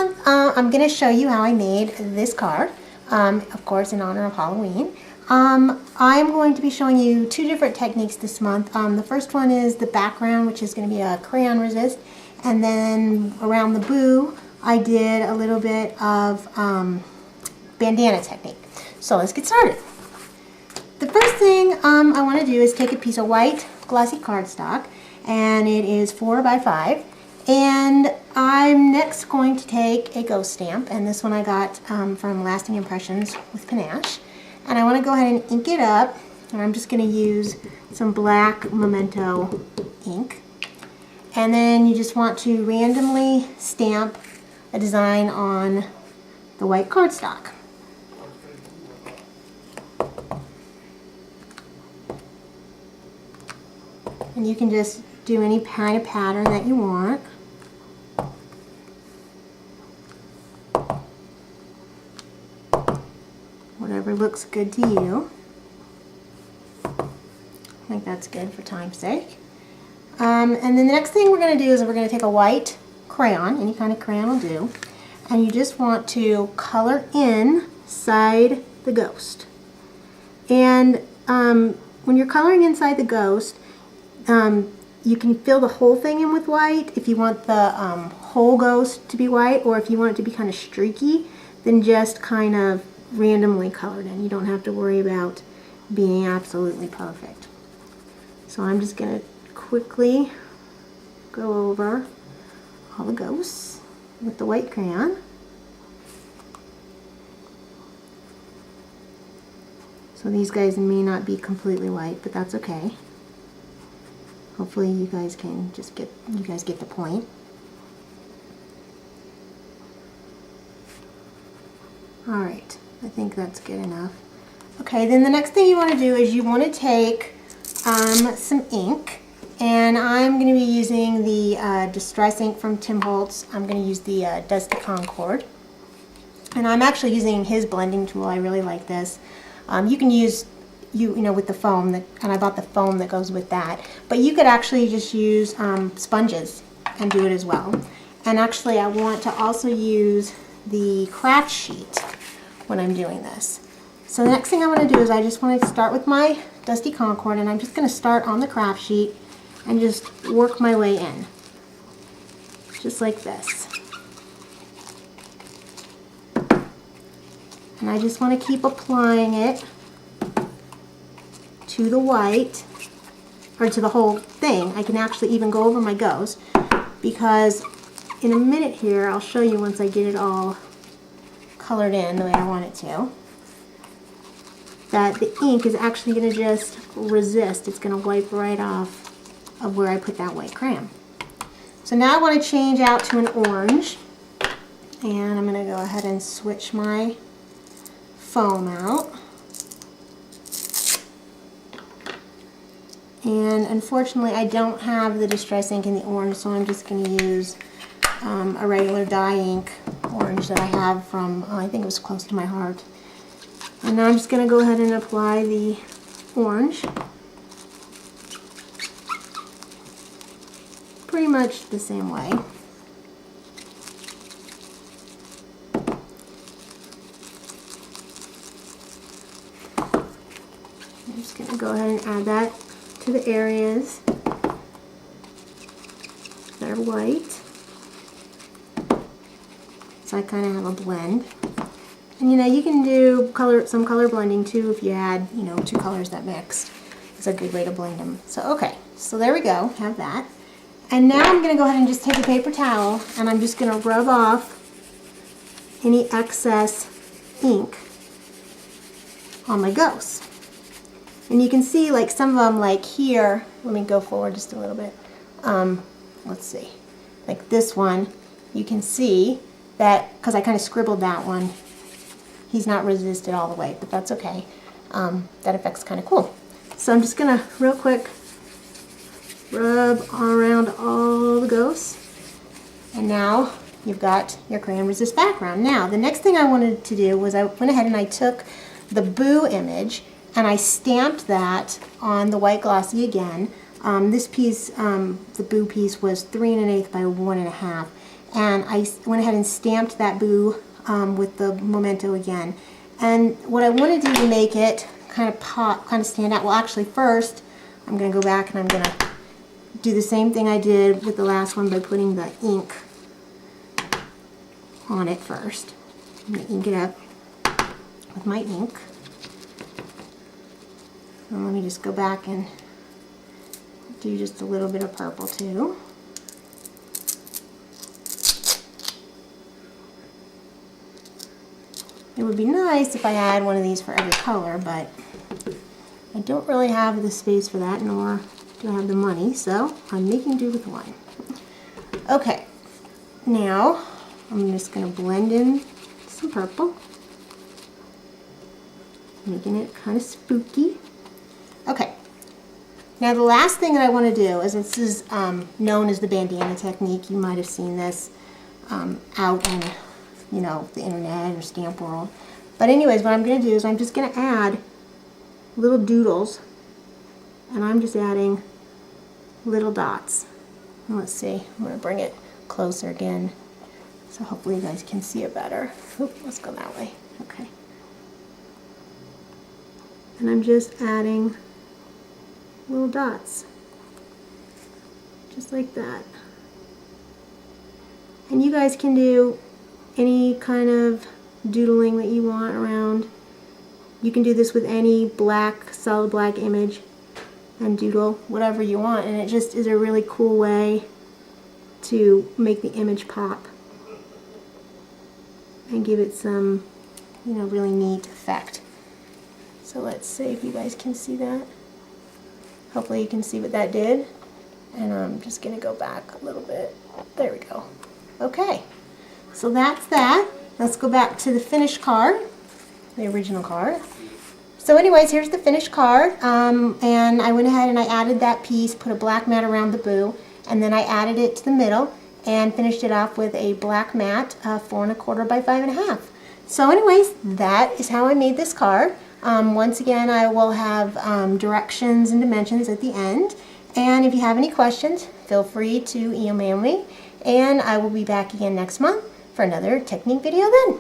month, I'm going to show you how I made this card, of course in honor of Halloween. I'm going to be showing you two different techniques this month. The first one is the background, which is going to be a crayon resist, and then around the boo, I did a little bit of bandana technique. So let's get started. The first thing I want to do is take a piece of white glossy cardstock, and it is 4 by 5. And I'm next going to take a ghost stamp, and this one I got from Lasting Impressions with Panache. And I want to go ahead and ink it up, and I'm just going to use some black Memento ink. And then you just want to randomly stamp a design on the white cardstock. And you can just do any kind of pattern that you want. Whatever looks good to you. I think that's good for time's sake. And then the next thing we're going to do is we're going to take a white crayon, any kind of crayon will do, and you just want to color inside the ghost. And when you're coloring inside the ghost, you can fill the whole thing in with white if you want the whole ghost to be white, or if you want it to be kind of streaky, then just kind of randomly colored in. You don't have to worry about being absolutely perfect. So I'm just going to quickly go over all the ghosts with the white crayon. So these guys may not be completely white, but that's okay. Hopefully you guys can just get the point. Alright, I think that's good enough. Okay, then the next thing you want to do is you want to take some ink, and I'm going to be using the Distress ink from Tim Holtz. I'm going to use the Dusty Concord, and I'm actually using his blending tool. I really like this. You can use you know with the foam, and I bought the foam that goes with that, but you could actually just use sponges and do it as well. And actually I want to also use the craft sheet when I'm doing this. So the next thing I want to do is I just want to start with my Dusty Concord, and I'm just going to start on the craft sheet and just work my way in, just like this. And I just want to keep applying it to the white, or to the whole thing. I can actually even go over my ghost, because in a minute here I'll show you once I get it all colored in the way I want it to, that the ink is actually going to just resist. It's going to wipe right off of where I put that white crayon. So now I want to change out to an orange, and I'm going to go ahead and switch my foam out. And unfortunately I don't have the Distress ink in the orange, so I'm just going to use a regular dye ink orange that I have from, I think it was Close to My Heart. And now I'm just going to go ahead and apply the orange. Pretty much the same way. I'm just going to go ahead and add that to the areas that are white, so I kind of have a blend. And you know, you can do some color blending too if you had, you know, two colors that mixed. It's a good way to blend them. So okay, so there we go, have that. And now I'm going to go ahead and just take a paper towel, and I'm just going to rub off any excess ink on my ghosts. And you can see, like, some of them, like here, let me go forward just a little bit. Let's see, like this one, you can see that, because I kind of scribbled that one, he's not resisted all the way, but that's okay. That effect's kind of cool. So I'm just going to, real quick, rub around all the ghosts. And now you've got your crayon resist background. Now, the next thing I wanted to do was I went ahead and I took the boo image, and I stamped that on the white glossy again. This piece, the boo piece, was 3 1/8 by 1 1/2, and I went ahead and stamped that boo with the Memento again. And what I want to do to make it kind of pop, kind of stand out, well actually first I'm going to go back and I'm going to do the same thing I did with the last one by putting the ink on it first. I'm going to ink it up with my ink. And let me just go back and do just a little bit of purple too. It would be nice if I had one of these for every color, but I don't really have the space for that, nor do I have the money, so I'm making do with one. Okay, now I'm just going to blend in some purple, making it kind of spooky. Okay, now the last thing that I want to do is, this is known as the bandana technique. You might have seen this out in, you know, the internet or Stamp World. But anyways, what I'm going to do is I'm just going to add little doodles, and I'm just adding little dots. And let's see, I'm going to bring it closer again, so hopefully you guys can see it better. Oop, let's go that way. Okay. And I'm just adding little dots, just like that. And you guys can do any kind of doodling that you want around. You can do this with any black, solid black image and doodle whatever you want, and it just is a really cool way to make the image pop and give it some, you know, really neat effect. So let's see if you guys can see that. Hopefully you can see what that did. And I'm just going to go back a little bit. There we go. Okay, so that's that. Let's go back to the finished card, the original card. So anyways, here's the finished card. And I went ahead and I added that piece, put a black mat around the boo, and then I added it to the middle and finished it off with a black mat, 4 1/4 by 5 1/2. So anyways, that is how I made this card. Once again, I will have directions and dimensions at the end. And if you have any questions, feel free to email me. And I will be back again next month for another technique video then.